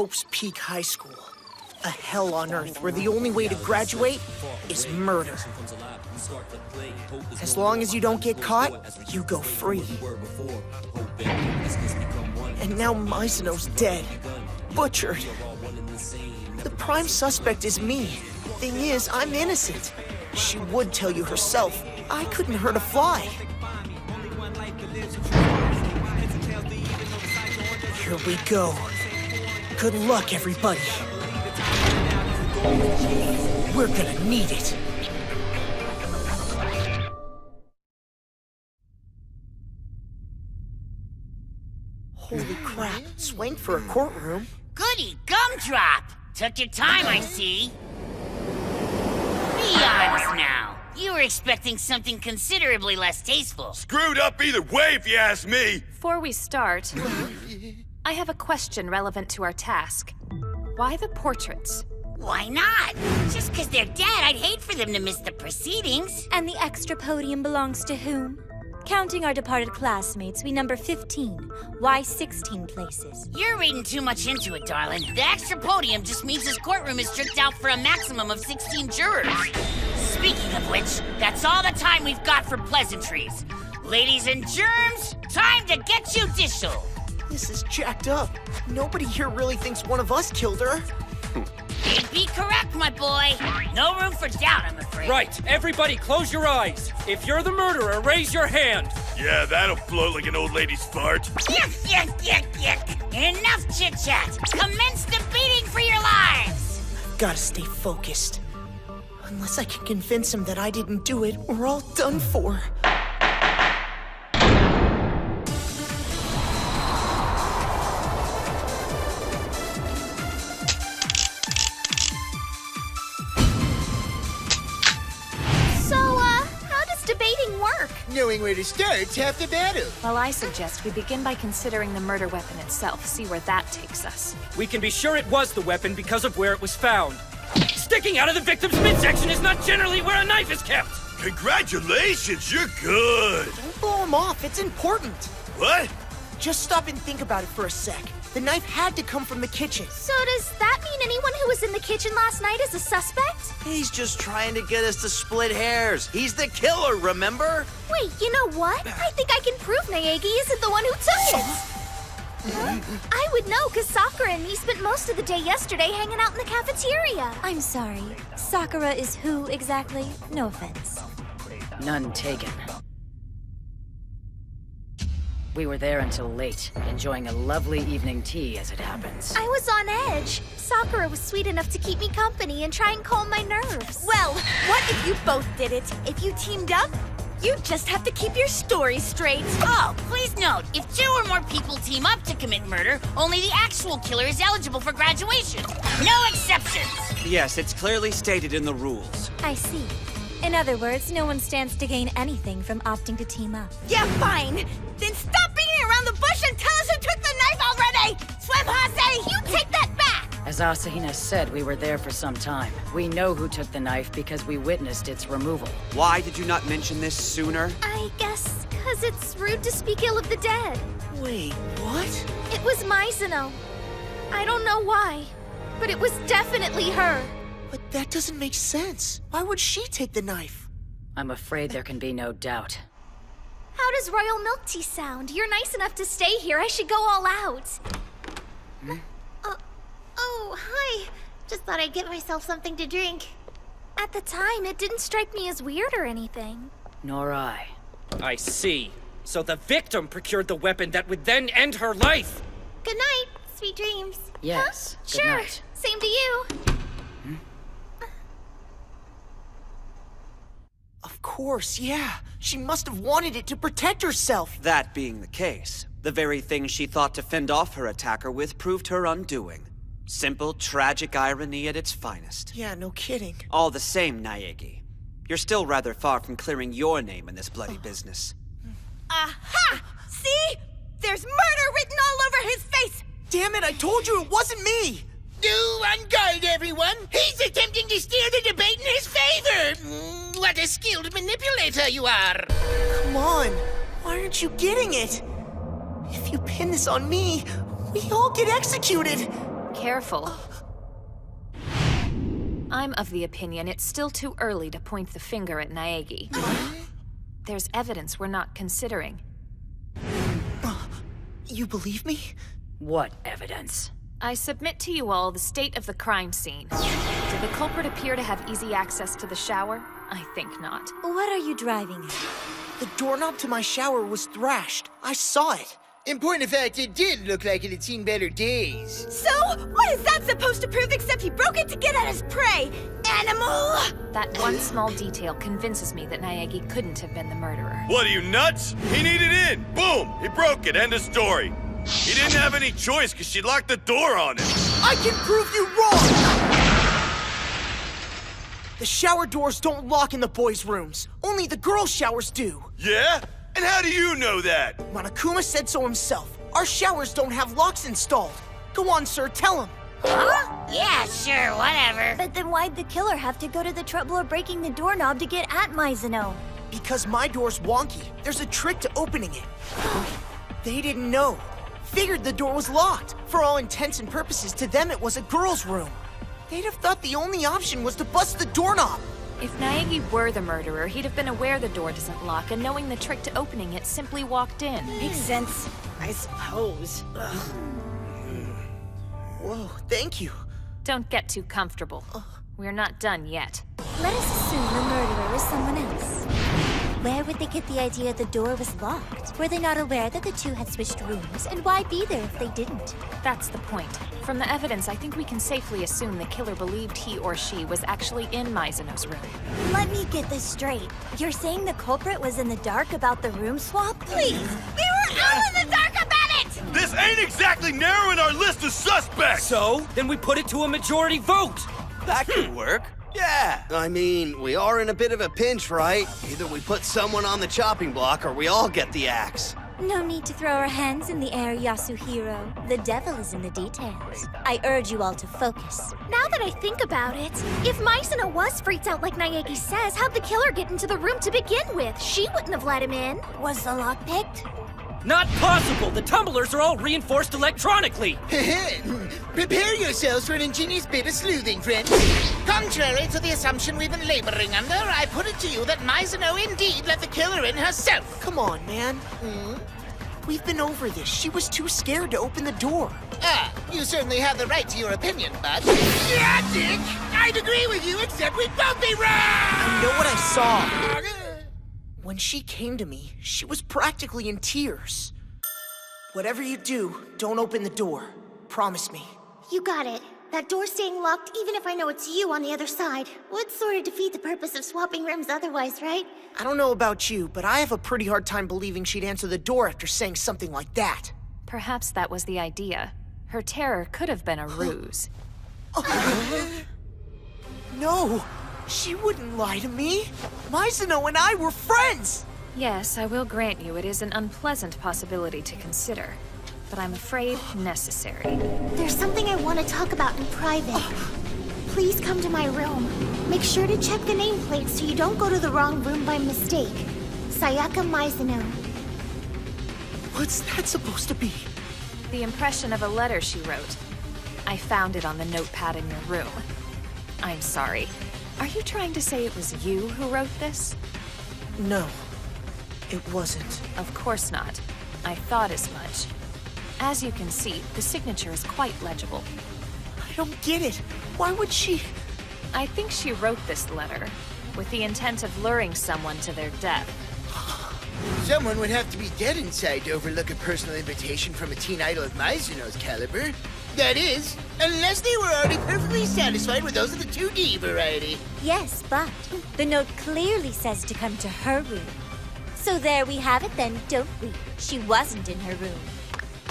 Hope's Peak High School. A hell on earth where the only way to graduate is murder. As long as you don't get caught, you go free. And now Mizuno's dead. Butchered. The prime suspect is me. Thing is, I'm innocent. She would tell you herself. I couldn't hurt a fly. Here we go. Good luck, everybody. We're gonna need it. Holy crap, swank for a courtroom. Goody gumdrop! Took your time, I see. Be honest now. You were expecting something considerably less tasteful. Screwed up either way, if you ask me. Before we start, I have a question relevant to our task. Why the portraits? Why not? Just because they're dead, I'd hate for them to miss the proceedings. And the extra podium belongs to whom? Counting our departed classmates, we number 15. Why 16 places? You're reading too much into it, darling. The extra podium just means this courtroom is tricked out for a maximum of 16 jurors. Speaking of which, that's all the time we've got for pleasantries. Ladies and germs, time to get judicial. This is jacked up. Nobody here really thinks one of us killed her. You'd be correct, my boy. No room for doubt, I'm afraid. Right, everybody close your eyes. If you're the murderer, raise your hand. Yeah, that'll float like an old lady's fart. Yuck, yuck, yuck, yuck. Enough chit-chat. Commence the beating for your lives. Gotta stay focused. Unless I can convince him that I didn't do it, we're all done for. Knowing where to start's half the battle. Well, I suggest we begin by considering the murder weapon itself, see where that takes us. We can be sure it was the weapon because of where it was found. Sticking out of the victim's midsection is not generally where a knife is kept. Congratulations, you're good. Don't blow him off, it's important. What? Just stop and think about it for a sec. The knife had to come from the kitchen. So does that mean anyone who was in the kitchen last night is a suspect? He's just trying to get us to split hairs. He's the killer, remember? Wait, you know what? I think I can prove Naegi isn't the one who took it. Huh? I would know, because Sakura and me spent most of the day yesterday hanging out in the cafeteria. I'm sorry. Sakura is who exactly? No offense. None taken. We were there until late, enjoying a lovely evening tea as it happens. I was on edge. Sakura was sweet enough to keep me company and try and calm my nerves. Well, what if you both did it? If you teamed up, you just have to keep your story straight. Oh, please note, if 2 or more people team up to commit murder, only the actual killer is eligible for graduation. No exceptions. Yes, it's clearly stated in the rules. I see. In other words, no one stands to gain anything from opting to team up. Yeah, fine. Then stop beating around the bush and tell us who took the knife already! Swim, Hase! You take that back! As Asahina said, we were there for some time. We know who took the knife because we witnessed its removal. Why did you not mention this sooner? I guess because it's rude to speak ill of the dead. Wait, what? It was Mizuno. I don't know why, but it was definitely her. But that doesn't make sense. Why would she take the knife? I'm afraid there can be no doubt. How does royal milk tea sound? You're nice enough to stay here. I should go all out. Oh, hi. Just thought I'd get myself something to drink. At the time, it didn't strike me as weird or anything. Nor I. I see. So the victim procured the weapon that would then end her life. Good night. Sweet dreams. Yes. Huh? Good Sure. night. Same to you. Of course, yeah. She must have wanted it to protect herself. That being the case, the very thing she thought to fend off her attacker with proved her undoing. Simple, tragic irony at its finest. Yeah, no kidding. All the same, Naegi, you're still rather far from clearing your name in this bloody business. Aha! See? There's murder written all over his face! Damn it, I told you it wasn't me! Do on guard, everyone. He's attempting to steer the debate in his favor. What a skilled manipulator you are. Come on, why aren't you getting it? If you pin this on me, we all get executed. Careful. I'm of the opinion it's still too early to point the finger at Naegi. There's evidence we're not considering. You believe me? What evidence? I submit to you all the state of the crime scene. Did the culprit appear to have easy access to the shower? I think not. What are you driving at? The doorknob to my shower was thrashed. I saw it. In point of fact, it did look like it had seen better days. So, what is that supposed to prove except he broke it to get at his prey? Animal! That one small detail convinces me that Naegi couldn't have been the murderer. What, are you nuts? He needed in. Boom! He broke it. End of story. He didn't have any choice because she locked the door on him. I can prove you wrong! The shower doors don't lock in the boys' rooms. Only the girls' showers do. Yeah? And how do you know that? Monokuma said so himself. Our showers don't have locks installed. Go on, sir, tell him. Huh? Yeah, sure, whatever. But then why'd the killer have to go to the trouble of breaking the doorknob to get at Mizuno? Because my door's wonky. There's a trick to opening it. They didn't know. Figured the door was locked. For all intents and purposes, to them it was a girl's room. They'd have thought the only option was to bust the doorknob. If Naegi were the murderer, he'd have been aware the door doesn't lock, and knowing the trick to opening it, simply walked in. Makes sense, I suppose. Whoa, thank you. Don't get too comfortable. We're not done yet. Let us assume the murderer is someone else. Where would they get the idea the door was locked? Were they not aware that the two had switched rooms? And why be there if they didn't? That's the point. From the evidence, I think we can safely assume the killer believed he or she was actually in Mizuno's room. Let me get this straight. You're saying the culprit was in the dark about the room swap? Please! We were all in the dark about it! This ain't exactly narrowing our list of suspects! So, then we put it to a majority vote. That could work. Yeah. I mean, we are in a bit of a pinch, right? Either we put someone on the chopping block or we all get the axe. No need to throw our hands in the air, Yasuhiro. The devil is in the details. I urge you all to focus. Now that I think about it, if Mizuno was freaked out like Naegi says, how'd the killer get into the room to begin with? She wouldn't have let him in. Was the lock picked? Not possible! The tumblers are all reinforced electronically! Prepare yourselves for an ingenious bit of sleuthing, friends. Contrary to the assumption we've been laboring under, I put it to you that Mizuno indeed let the killer in herself. Come on, man. We've been over this. She was too scared to open the door. Ah, you certainly have the right to your opinion, bud. Yeah, Dick! I'd agree with you, except we'd both be wrong! I know what I saw. When she came to me, she was practically in tears. Whatever you do, don't open the door. Promise me. You got it. That door staying locked, even if I know it's you on the other side, would sort of defeat the purpose of swapping rooms otherwise, right? I don't know about you, but I have a pretty hard time believing she'd answer the door after saying something like that. Perhaps that was the idea. Her terror could have been a ruse. No! She wouldn't lie to me! Mizuno and I were friends! Yes, I will grant you it is an unpleasant possibility to consider, but I'm afraid necessary. There's something I want to talk about in private. Please come to my room. Make sure to check the nameplate so you don't go to the wrong room by mistake. Sayaka Mizuno. What's that supposed to be? The impression of a letter she wrote. I found it on the notepad in your room. I'm sorry. Are you trying to say it was you who wrote this? No, it wasn't. Of course not. I thought as much. As you can see, the signature is quite legible. I don't get it. Why would she? I think she wrote this letter with the intent of luring someone to their death. Someone would have to be dead inside to overlook a personal invitation from a teen idol of Mizuno's caliber. That is, unless they were already perfectly satisfied with those of the 2D variety. Yes, but the note clearly says to come to her room. So there we have it then, don't we? She wasn't in her room.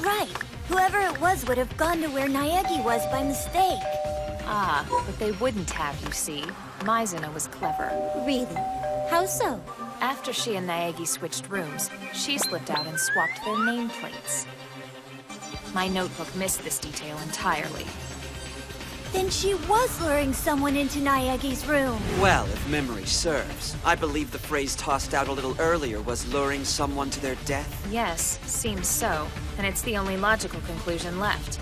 Right. Whoever it was would have gone to where Naegi was by mistake. Ah, but they wouldn't have, you see. Mizuno was clever. Really? How so? After she and Naegi switched rooms, she slipped out and swapped their nameplates. My notebook missed this detail entirely. Then she was luring someone into Naegi's room. Well, if memory serves, I believe the phrase tossed out a little earlier was luring someone to their death. Yes, seems so. And it's the only logical conclusion left.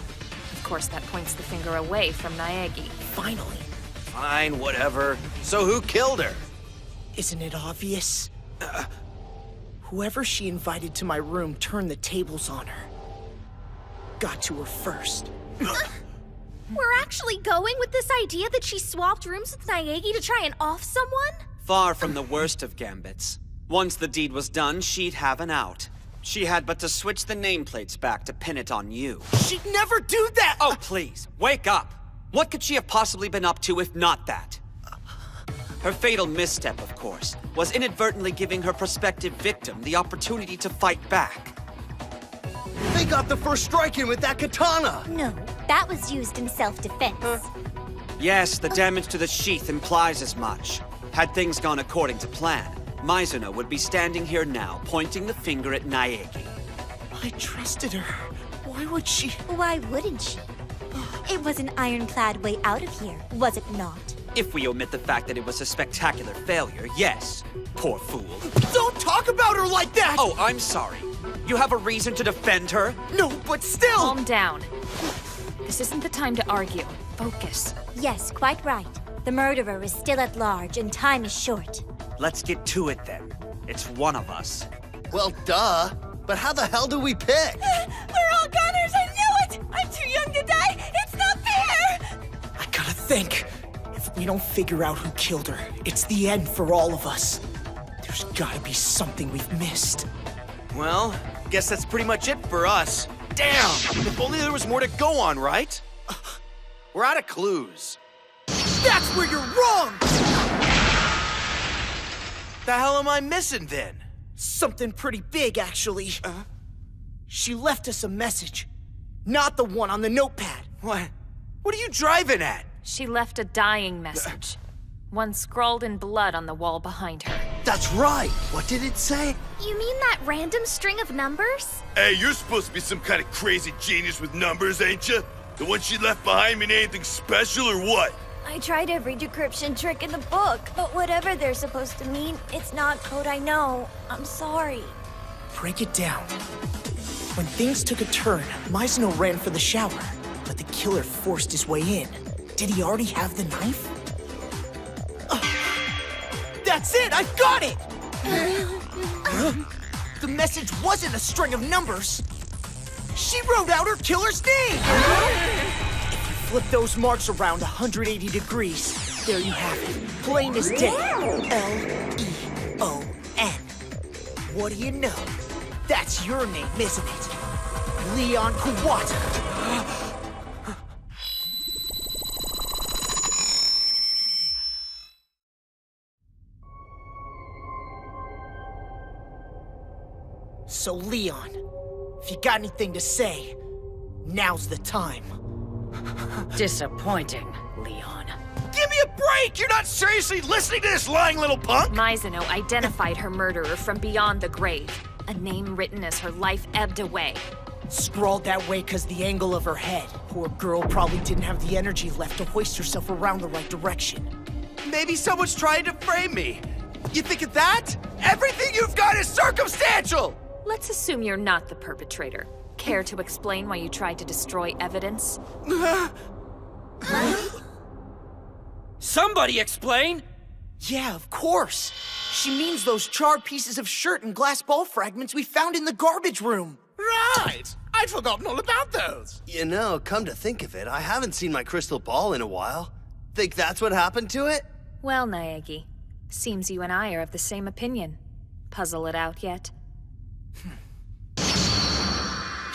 Of course, that points the finger away from Naegi. Finally. Fine, whatever. So who killed her? Isn't it obvious? Whoever she invited to my room turned the tables on her. Got to her first. We're actually going with this idea that she swapped rooms with Naegi to try and off someone? Far from the worst of gambits. Once the deed was done, she'd have an out. She had but to switch the nameplates back to pin it on you. She'd never do that! Oh, please, wake up! What could she have possibly been up to if not that? Her fatal misstep, of course, was inadvertently giving her prospective victim the opportunity to fight back. They got the first strike in with that katana! No, that was used in self-defense. Yes, the damage to the sheath implies as much. Had things gone according to plan, Mizuno would be standing here now, pointing the finger at Naegi. I trusted her. Why would she? Why wouldn't she? It was an ironclad way out of here, was it not? If we omit the fact that it was a spectacular failure, yes. Poor fool. Don't talk about her like that! Oh, I'm sorry. You have a reason to defend her? No, but still! Calm down. This isn't the time to argue. Focus. Yes, quite right. The murderer is still at large, and time is short. Let's get to it then. It's one of us. Well, duh. But how the hell do we pick? We're all goners, I knew it! I'm too young to die! It's not fair! I gotta think. If we don't figure out who killed her, it's the end for all of us. There's gotta be something we've missed. Well, guess that's pretty much it for us. Damn! If only there was more to go on, right? We're out of clues. That's where you're wrong! The hell am I missing then? Something pretty big, actually. She left us a message. Not the one on the notepad. What? What are you driving at? She left a dying message. One scrawled in blood on the wall behind her. That's right! What did it say? You mean that random string of numbers? Hey, you're supposed to be some kind of crazy genius with numbers, ain't you? The one she left behind mean anything special or what? I tried every decryption trick in the book, but whatever they're supposed to mean, it's not code I know. I'm sorry. Break it down. When things took a turn, Mizuno ran for the shower, but the killer forced his way in. Did he already have the knife? That's it! I've got it! The message wasn't a string of numbers. She wrote out her killer's name! If you flip those marks around 180 degrees, there you have it. Plain as day. L-E-O-N. What do you know? That's your name, isn't it? Leon Kawata. So, Leon, if you got anything to say, now's the time. Disappointing, Leon. Give me a break! You're not seriously listening to this lying little punk? Mizuno identified her murderer from beyond the grave. A name written as her life ebbed away. Scrawled that way because the angle of her head. Poor girl probably didn't have the energy left to hoist herself around the right direction. Maybe someone's trying to frame me. You think of that? Everything you've got is circumstantial! Let's assume you're not the perpetrator. Care to explain why you tried to destroy evidence? Somebody explain! Yeah, of course. She means those charred pieces of shirt and glass ball fragments we found in the garbage room. Right! I'd forgotten all about those. You know, come to think of it, I haven't seen my crystal ball in a while. Think that's what happened to it? Well, Naegi, seems you and I are of the same opinion. Puzzle it out yet?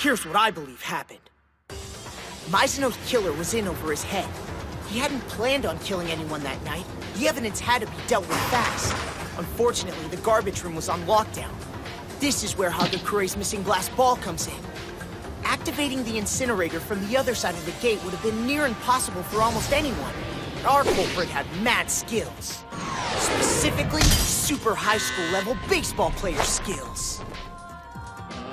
Here's what I believe happened. Mizuno's killer was in over his head. He hadn't planned on killing anyone that night. The evidence had to be dealt with fast. Unfortunately, the garbage room was on lockdown. This is where Hagakure's missing glass ball comes in. Activating the incinerator from the other side of the gate would have been near impossible for almost anyone. Our culprit had mad skills. Specifically, super high school level baseball player skills.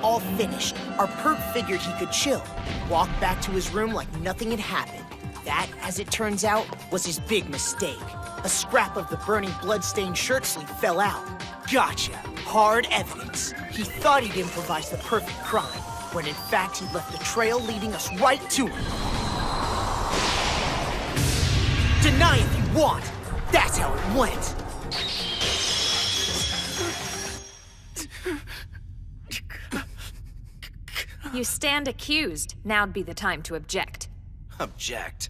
All finished, our perp figured he could chill, walk back to his room like nothing had happened. That, as it turns out, was his big mistake. A scrap of the burning blood-stained shirt sleeve fell out. Gotcha. Hard evidence. He thought he'd improvised the perfect crime, when in fact he left a trail leading us right to him. deny if you want. That's how it went. You stand accused. Now'd be the time to object. Object?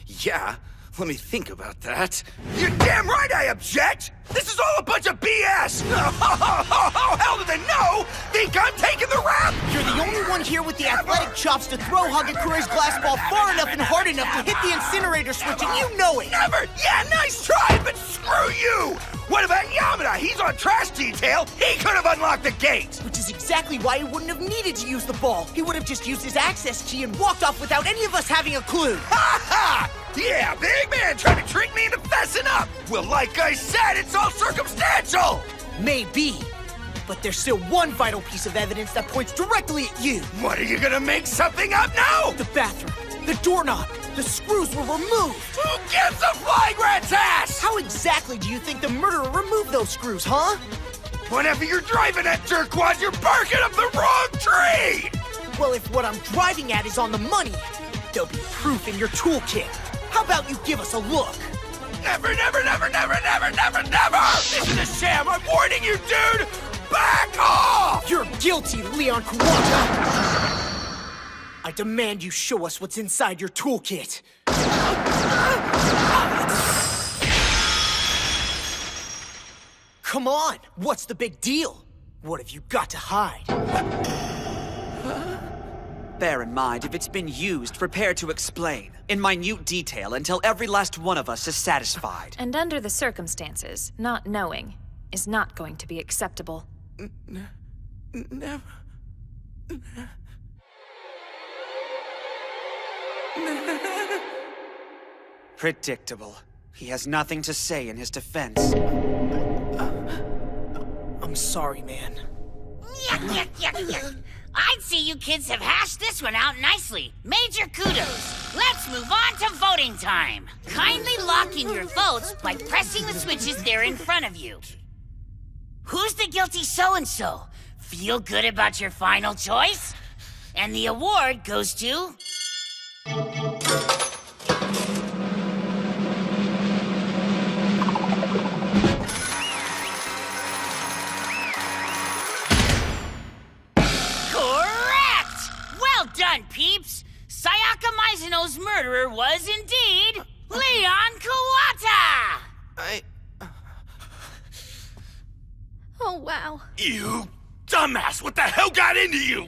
Yeah, let me think about that. You're damn right I object! This is all a bunch of BS! How hell do they know? Think I'm taking the rap? You're the only one here with the athletic chops to throw Hagakure's glass ball far enough and hard enough to hit the incinerator switch, and you know it! Never! Yeah, nice try, but screw you! What about Yamada? He's on trash detail! He could have unlocked the gate! Which is exactly why he wouldn't have needed to use the ball. He would have just used his access key and walked off without any of us having a clue. Ha ha! Yeah, big man trying to trick me into fessing up! Well, like I said, it's all circumstantial! Maybe. But there's still one vital piece of evidence that points directly at you. What, are you gonna make something up now? The bathroom, the doorknob, the screws were removed. Who gives a flying rat's ass? How exactly do you think the murderer removed those screws, huh? Whenever you're driving that jerkwad, you're barking up the wrong tree! Well, if what I'm driving at is on the money, there'll be proof in your toolkit. How about you give us a look? Never, never, never, never, never, never, never! This is a sham! I'm warning you, dude! Back off! You're guilty, Leon Kawata! I demand you show us what's inside your toolkit. Come on, what's the big deal? What have you got to hide? Bear in mind, if it's been used, prepare to explain, in minute detail, until every last one of us is satisfied. And under the circumstances, not knowing is not going to be acceptable. Never. Predictable. He has nothing to say in his defense. I'm sorry, man. Yuck, yuck, yuck, yuck. I'd say you kids have hashed this one out nicely. Major kudos. Let's move on to voting time. Kindly lock in your votes by pressing the switches there in front of you. Who's the guilty so-and-so? Feel good about your final choice? And the award goes to... Well done, peeps! Sayaka Mizuno's murderer was indeed Leon Kawata! Oh, wow. You dumbass! What the hell got into you?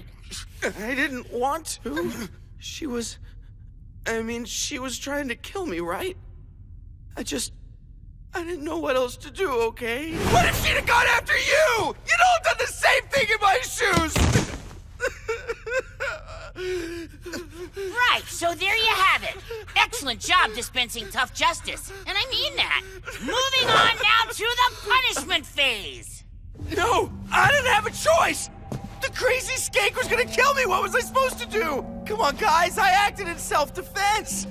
I didn't want to. She was trying to kill me, right? I didn't know what else to do, okay? What if she'd have gone after you? You'd all done the same thing in my shoes! Right, so there you have it. Excellent job dispensing tough justice. And I mean that. Moving on now to the punishment phase. No, I didn't have a choice! The crazy skank was gonna kill me! What was I supposed to do? Come on, guys, I acted in self-defense!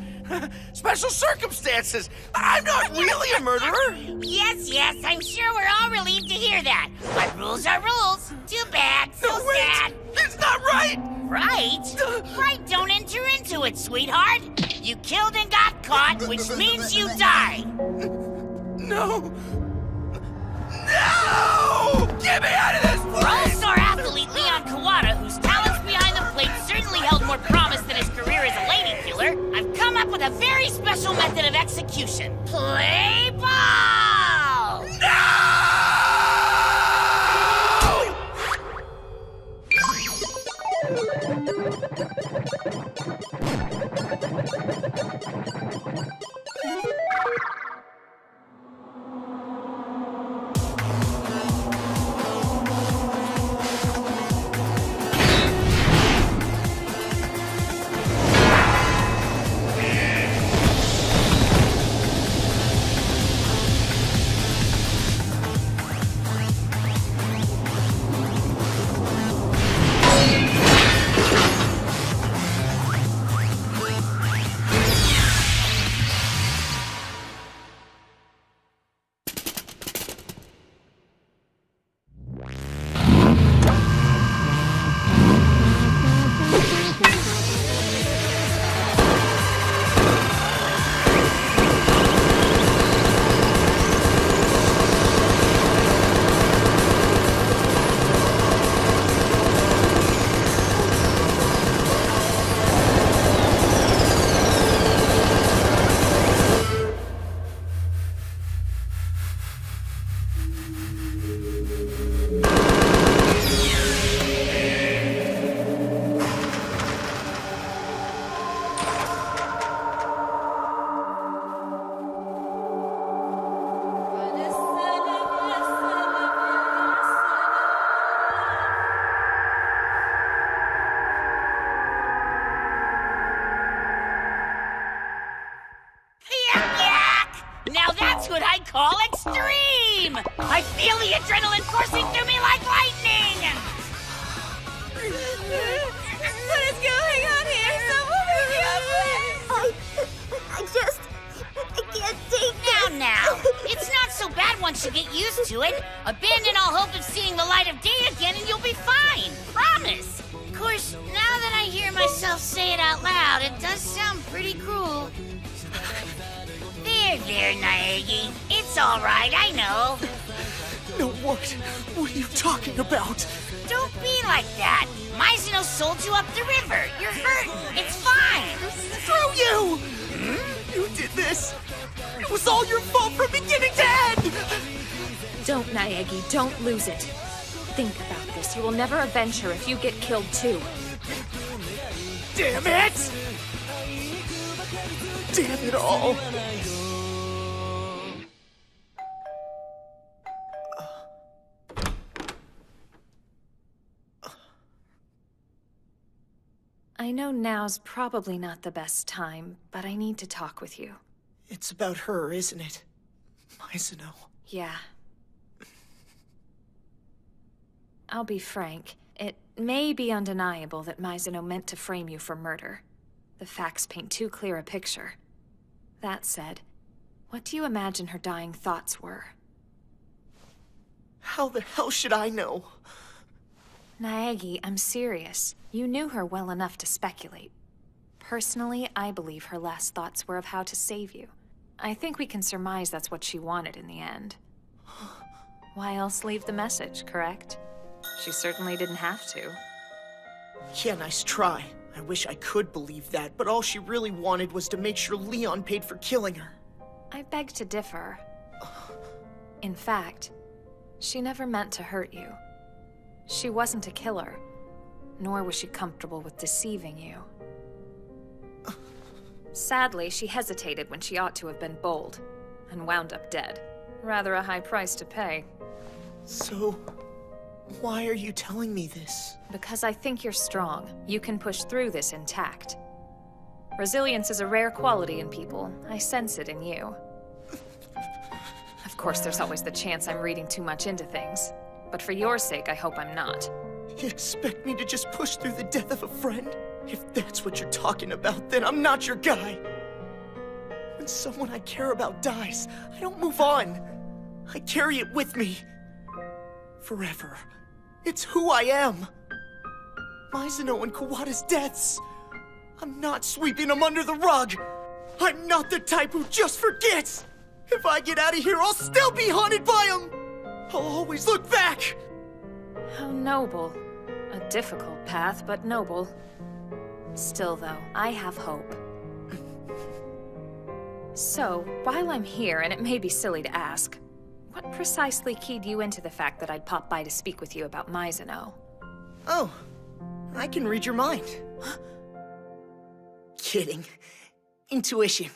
Special circumstances! I'm not really a murderer! Yes, I'm sure we're all relieved to hear that. But rules are rules. Too bad, so No, wait! sad. That's not right! Right? Right don't enter into it, sweetheart. You killed and got caught, which means you died. No! No! Get me out of this For place! all-star athlete Leon Kawata, whose talents behind the plate certainly held more promise than his career as a lady killer, I've come up with a very special method of execution. Play ball! No! extreme! I feel the adrenaline coursing through me like lightning! What is going on here? Someone pick me up, please! I can't take this. Now, it's not so bad once you get used to it. Abandon all hope of seeing the light of day again and you'll be fine. Promise. Of course, now that I hear myself say it out loud, it does sound pretty cruel. There, Naegi. It's all right, I know. No, what? What are you talking about? Don't be like that. Mizuno sold you up the river. You're hurting. It's fine. Screw you! You did this! It was all your fault from beginning to end! Don't, Naegi, don't lose it. Think about this. You will never avenge her if you get killed too. Damn it! Damn it all! I know now's probably not the best time, but I need to talk with you. It's about her, isn't it? Mizuno. Yeah. I'll be frank. It may be undeniable that Mizuno meant to frame you for murder. The facts paint too clear a picture. That said, what do you imagine her dying thoughts were? How the hell should I know? Naegi, I'm serious. You knew her well enough to speculate. Personally, I believe her last thoughts were of how to save you. I think we can surmise that's what she wanted in the end. Why else leave the message, correct? She certainly didn't have to. Yeah, nice try. I wish I could believe that, but all she really wanted was to make sure Leon paid for killing her. I beg to differ. In fact, she never meant to hurt you. She wasn't a killer, nor was she comfortable with deceiving you. Sadly, she hesitated when she ought to have been bold, and wound up dead. Rather a high price to pay. So, why are you telling me this? Because I think you're strong. You can push through this intact. Resilience is a rare quality in people. I sense it in you. Of course, there's always the chance I'm reading too much into things. But for your sake, I hope I'm not. You expect me to just push through the death of a friend? If that's what you're talking about, then I'm not your guy. When someone I care about dies, I don't move on. I carry it with me. Forever. It's who I am. Mizuno and Kawada's deaths. I'm not sweeping them under the rug. I'm not the type who just forgets. If I get out of here, I'll still be haunted by them. I'll always look back. How noble. A difficult path, but noble. Still, though, I have hope. So, while I'm here, and it may be silly to ask, what precisely keyed you into the fact that I'd pop by to speak with you about Mizuno? Oh, I can read your mind. Kidding. Intuition.